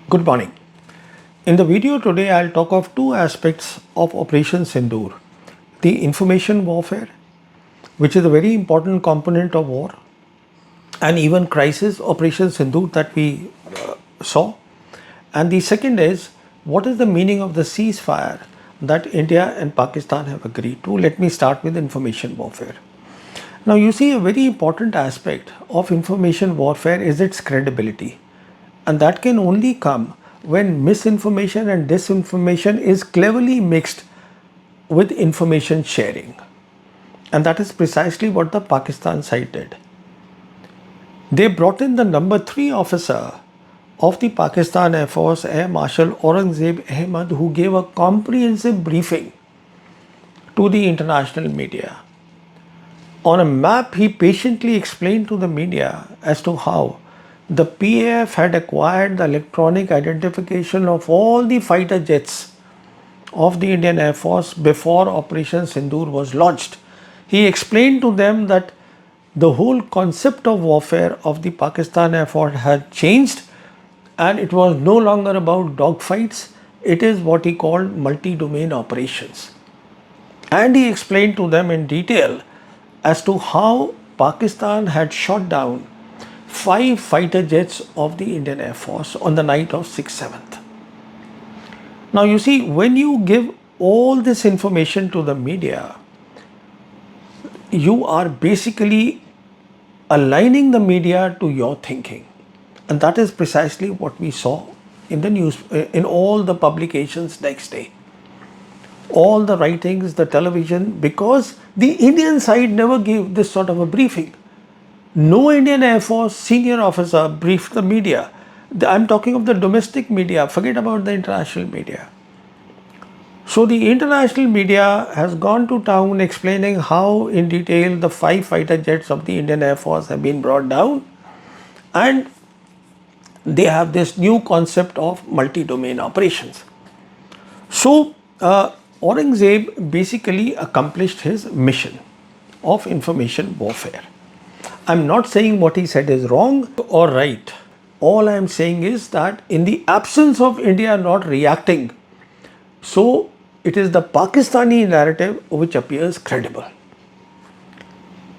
Good morning. In the video today, I'll talk of two aspects of Operation Sindoor. The information warfare, which is a very important component of war, and even crisis Operation Sindoor that we saw. And the second is, what is the meaning of the ceasefire that India and Pakistan have agreed to? Let me start with information warfare. Now, you see, a very important aspect of information warfare is its credibility. And that can only come when misinformation and disinformation is cleverly mixed with information sharing. And that is precisely what the Pakistan side did. They brought in the number 3 officer of the Pakistan Air Force, Air Marshal Aurangzeb Ahmad, who gave a comprehensive briefing to the international media. On a map, he patiently explained to the media as to how the PAF had acquired the electronic identification of all the fighter jets of the Indian Air Force before Operation Sindoor was launched. He explained to them that the whole concept of warfare of the Pakistan Air Force had changed and it was no longer about dogfights, it is what he called multi-domain operations. And he explained to them in detail as to how Pakistan had shot down 5 fighter jets of the Indian Air Force on the night of 6th 7th. Now you see, when you give all this information to the media, you are basically aligning the media to your thinking. And that is precisely what we saw in the news, in all the publications next day. All the writings, the television, because the Indian side never gave this sort of a briefing. No Indian Air Force senior officer briefed the media. I'm talking of the domestic media, forget about the international media. So the international media has gone to town explaining how in detail the 5 fighter jets of the Indian Air Force have been brought down, and they have this new concept of multi-domain operations. So Aurangzeb basically accomplished his mission of information warfare. I'm not saying what he said is wrong or right. All I'm saying is that in the absence of India not reacting, so it is the Pakistani narrative which appears credible.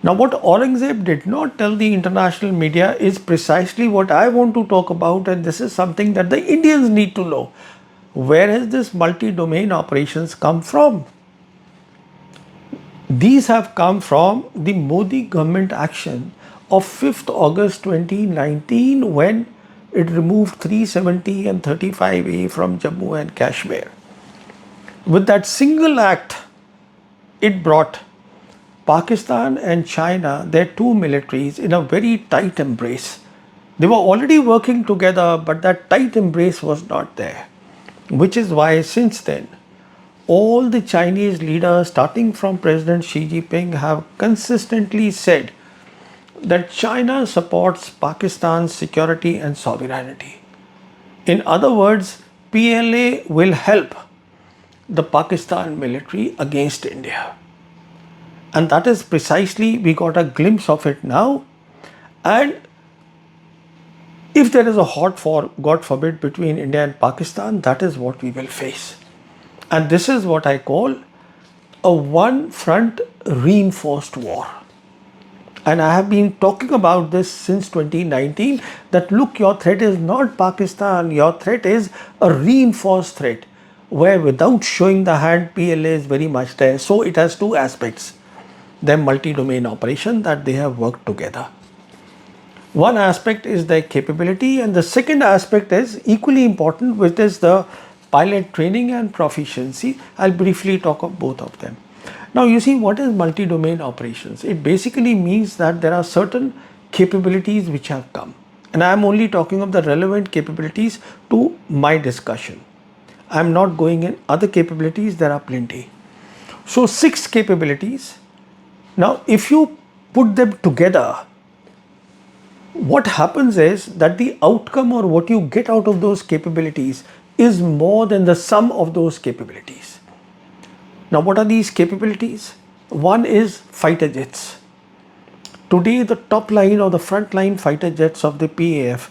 Now, what Aurangzeb did not tell the international media is precisely what I want to talk about, and this is something that the Indians need to know. Where has this multi-domain operations come from? These have come from the Modi government action of 5th August 2019 when it removed 370 and 35A from Jammu and Kashmir. With that single act, it brought Pakistan and China, their two militaries, in a very tight embrace. They were already working together, but that tight embrace was not there. Which is why since then, all the Chinese leaders, starting from President Xi Jinping, have consistently said that China supports Pakistan's security and sovereignty. In other words, PLA will help the Pakistan military against India. And that is precisely, we got a glimpse of it now. And if there is a hot war, God forbid, between India and Pakistan, that is what we will face. And this is what I call a one front reinforced war. And I have been talking about this since 2019, that look, your threat is not Pakistan, your threat is a reinforced threat, where without showing the hand, PLA is very much there. So it has two aspects, their multi-domain operation, that they have worked together. One aspect is their capability, and the second aspect is equally important, which is the pilot training and proficiency. I'll briefly talk of both of them. Now you see, what is multi-domain operations? It basically means that there are certain capabilities which have come, and I am only talking of the relevant capabilities to my discussion. I am not going in other capabilities, there are plenty. So 6 capabilities. Now if you put them together, what happens is that the outcome or what you get out of those capabilities is more than the sum of those capabilities. Now what are these capabilities? One is fighter jets. Today the top line or the front line fighter jets of the PAF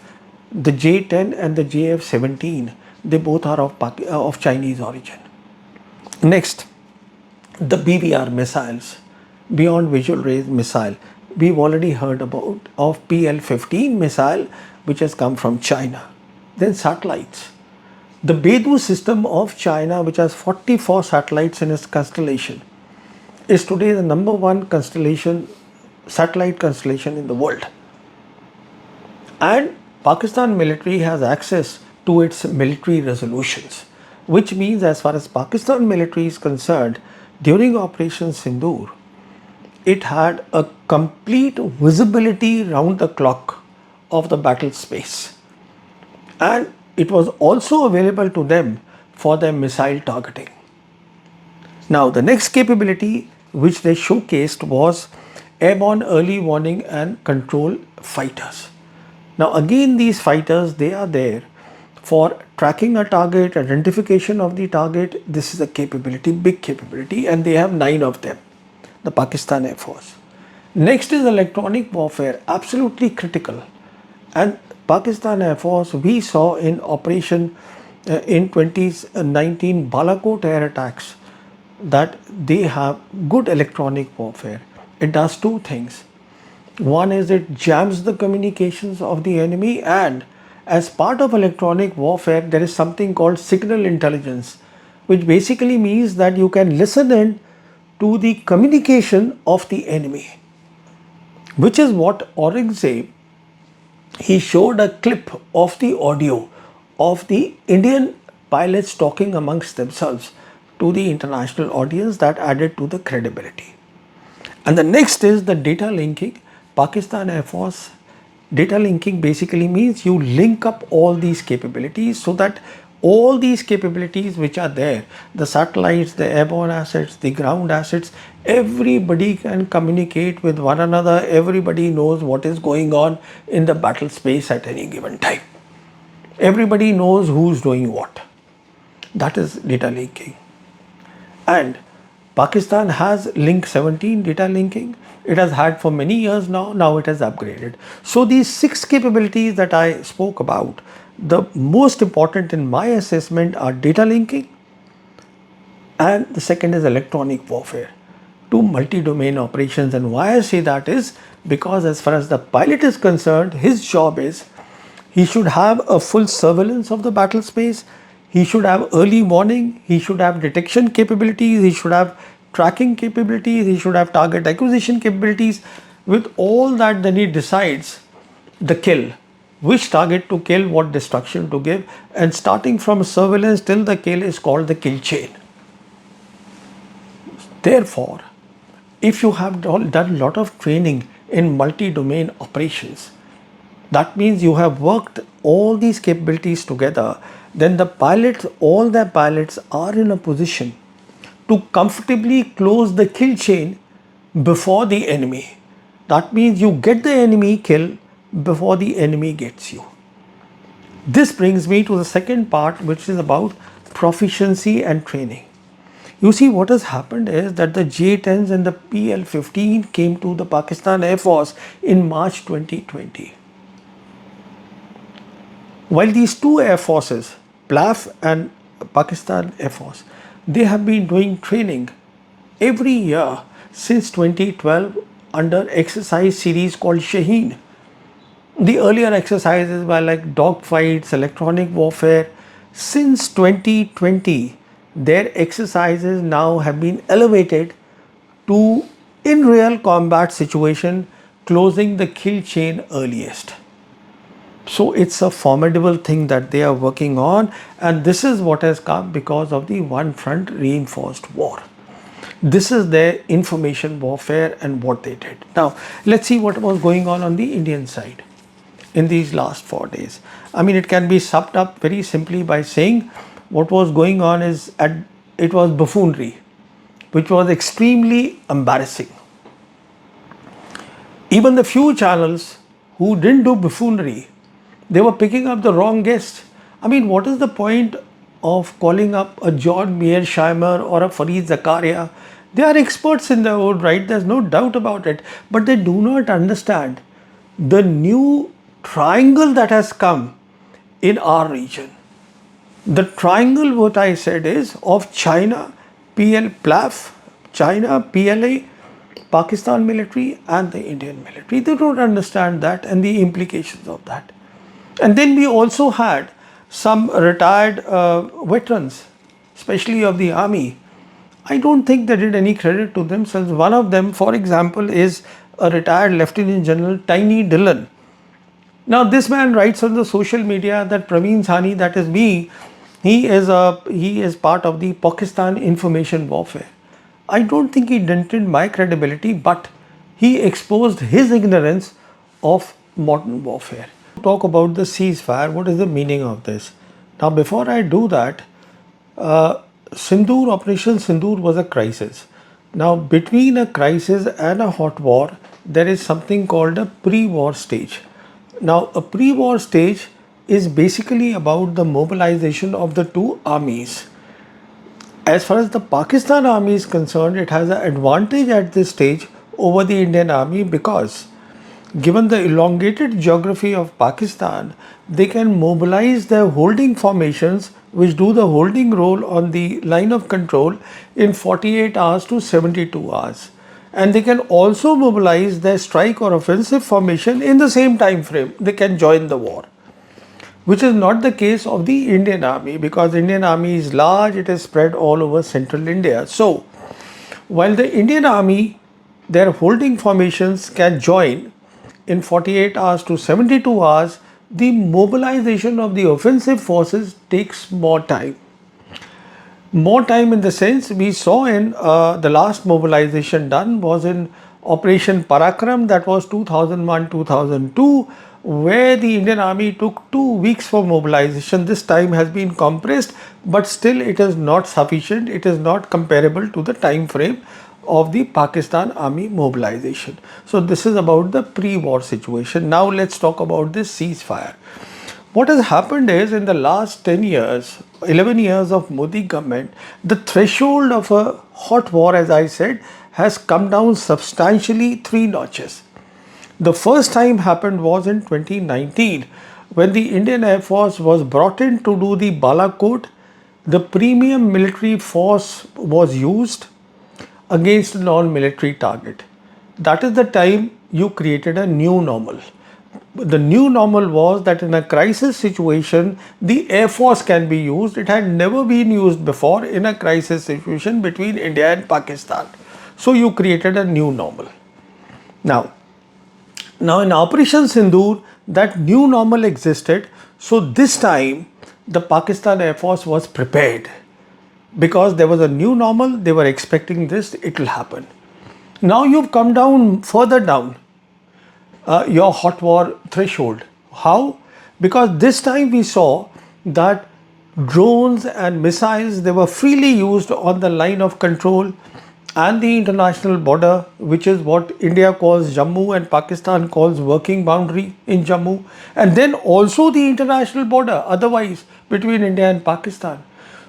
The J-10 and the JF-17, they both are of Chinese origin. Next, the BVR missiles, beyond visual range missile. We've already heard about of PL-15 missile, which has come from China. Then satellites. The Beidou system of China, which has 44 satellites in its constellation, is today the number one satellite constellation in the world. And Pakistan military has access to its military resolutions, which means as far as Pakistan military is concerned, during Operation Sindoor, it had a complete visibility round the clock of the battle space. And it was also available to them for their missile targeting. Now, the next capability which they showcased was airborne early warning and control fighters. Now, again, these fighters, they are there for tracking a target, identification of the target. This is a capability, big capability, and they have 9 of them, the Pakistan Air Force. Next is electronic warfare, absolutely critical. And Pakistan Air Force, we saw in operation in 2019 Balakot air attacks that they have good electronic warfare. It does 2 things. One is it jams the communications of the enemy, and as part of electronic warfare, there is something called signal intelligence, which basically means that you can listen in to the communication of the enemy, which is what Aurangzeb, he showed a clip of the audio of the Indian pilots talking amongst themselves to the international audience. That added to the credibility. And the next is the data linking. Pakistan Air Force data linking basically means you link up all these capabilities so that all these capabilities which are there, the satellites, the airborne assets, the ground assets, everybody can communicate with one another. Everybody knows what is going on in the battle space at any given time. Everybody knows who's doing what. That is data linking. And Pakistan has Link 17 data linking. It has had for many years now. Now it has upgraded. So these 6 capabilities that I spoke about, the most important in my assessment are data linking, and the second is electronic warfare, 2 multi-domain operations. And why I say that is because as far as the pilot is concerned, his job is he should have a full surveillance of the battle space. He should have early warning, he should have detection capabilities, he should have tracking capabilities, he should have target acquisition capabilities. With all that, then he decides the kill, which target to kill, what destruction to give, and starting from surveillance till the kill is called the kill chain. Therefore, if you have done a lot of training in multi-domain operations, that means you have worked all these capabilities together, then the pilots, all the pilots are in a position to comfortably close the kill chain before the enemy. That means you get the enemy kill before the enemy gets you. This brings me to the second part, which is about proficiency and training. You see, what has happened is that the J-10s and the PL-15 came to the Pakistan Air Force in March 2020. While these 2 air forces, PLAF and Pakistan Air Force, they have been doing training every year since 2012 under exercise series called Shaheen. The earlier exercises were like dogfights, electronic warfare. Since 2020, their exercises now have been elevated to in real combat situation, closing the kill chain earliest. So it's a formidable thing that they are working on, and this is what has come because of the one front reinforced war. This is their information warfare and what they did. Now, let's see what was going on the Indian side in these last 4 days. I mean, it can be summed up very simply by saying what was going on is it was buffoonery, which was extremely embarrassing. Even the few channels who didn't do buffoonery, they were picking up the wrong guests. I mean, what is the point of calling up a John Mearsheimer or a Fareed Zakaria? They are experts in their own right, there's no doubt about it. But they do not understand the new triangle that has come in our region. The triangle, what I said is of China, PLF, China, PLA, Pakistan military, and the Indian military. They don't understand that and the implications of that. And then we also had some retired veterans, especially of the army. I don't think they did any credit to themselves. One of them, for example, is a retired Lieutenant General Tiny Dillon. Now, this man writes on the social media that Praveen Sani, that is me, he is part of the Pakistan information warfare. I don't think he dented my credibility, but he exposed his ignorance of modern warfare. Talk about the ceasefire. What is the meaning of this? Now, before I do that, Sindoor, Operation Sindoor was a crisis. Now, between a crisis and a hot war, there is something called a pre-war stage. Now, a pre-war stage is basically about the mobilization of the two armies. As far as the Pakistan army is concerned, it has an advantage at this stage over the Indian army because given the elongated geography of Pakistan, they can mobilize their holding formations which do the holding role on the line of control in 48 hours to 72 hours. And they can also mobilize their strike or offensive formation in the same time frame. They can join the war, which is not the case of the Indian army because Indian army is large, it is spread all over central India. So, while the Indian army, their holding formations can join in 48 hours to 72 hours, the mobilization of the offensive forces takes more time. More time in the sense we saw in the last mobilization done was in Operation Parakram, that was 2001-2002, where the Indian army took 2 weeks for mobilization. This time has been compressed, but still it is not sufficient. It is not comparable to the time frame of the Pakistan army mobilization. So this is about the pre-war situation. Now let's talk about this ceasefire. What has happened is in the last 10 years, 11 years of Modi government, the threshold of a hot war, as I said, has come down substantially 3 notches. The first time happened was in 2019 when the Indian Air Force was brought in to do the Balakot. The premium military force was used against a non-military target. That is the time you created a new normal. The new normal was that in a crisis situation, the Air Force can be used. It had never been used before in a crisis situation between India and Pakistan. So you created a new normal. Now in Operation Sindoor, that new normal existed. So this time, the Pakistan Air Force was prepared because there was a new normal. They were expecting this, it will happen. Now you've come down further down your hot war threshold. How? Because this time we saw that drones and missiles, they were freely used on the line of control and the international border, which is what India calls Jammu and Pakistan calls working boundary in Jammu, and then also the international border otherwise between India and Pakistan.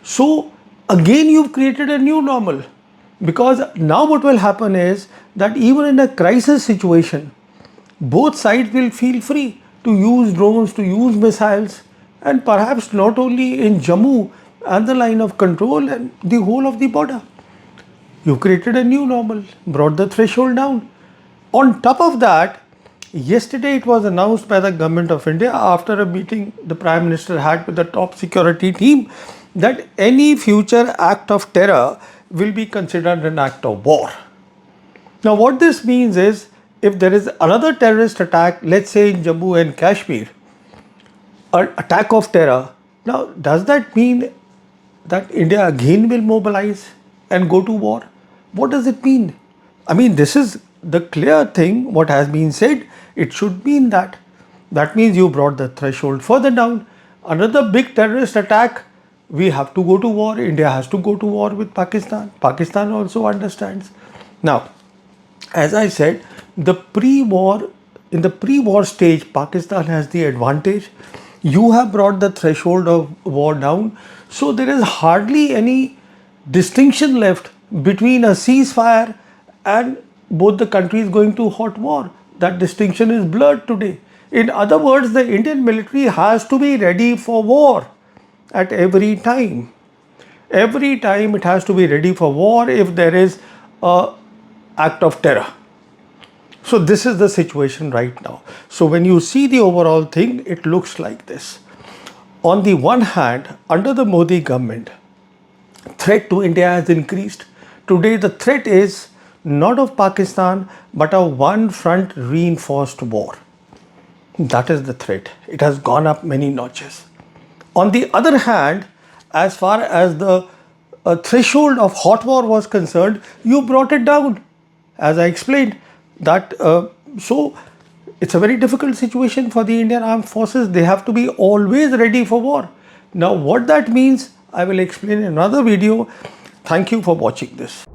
So again you've created a new normal, because now what will happen is that even in a crisis situation, both sides will feel free to use drones, to use missiles, and perhaps not only in Jammu and the line of control and the whole of the border. You created a new normal, brought the threshold down. On top of that, yesterday it was announced by the Government of India after a meeting the Prime Minister had with the top security team that any future act of terror will be considered an act of war. Now what this means is, if there is another terrorist attack, let's say in Jammu and Kashmir, an attack of terror, now does that mean that India again will mobilize and go to war? What does it mean? I mean, this is the clear thing, what has been said. It should mean that. That means you brought the threshold further down. Another big terrorist attack, we have to go to war. India has to go to war with Pakistan. Pakistan also understands. Now, as I said, in the pre-war stage, Pakistan has the advantage. You have brought the threshold of war down. So there is hardly any distinction left between a ceasefire and both the countries going to hot war. That distinction is blurred today. In other words, the Indian military has to be ready for war at every time. Every time it has to be ready for war if there is a act of terror. So this is the situation right now. So when you see the overall thing, it looks like this. On the one hand, under the Modi government, threat to India has increased. Today the threat is not of Pakistan but a one front reinforced war. That is the threat. It has gone up many notches. On the other hand, as far as the threshold of hot war was concerned, you brought it down, as I explained. That so it's a very difficult situation for the Indian Armed Forces. They have to be always ready for war. Now, what that means, I will explain in another video. Thank you for watching this.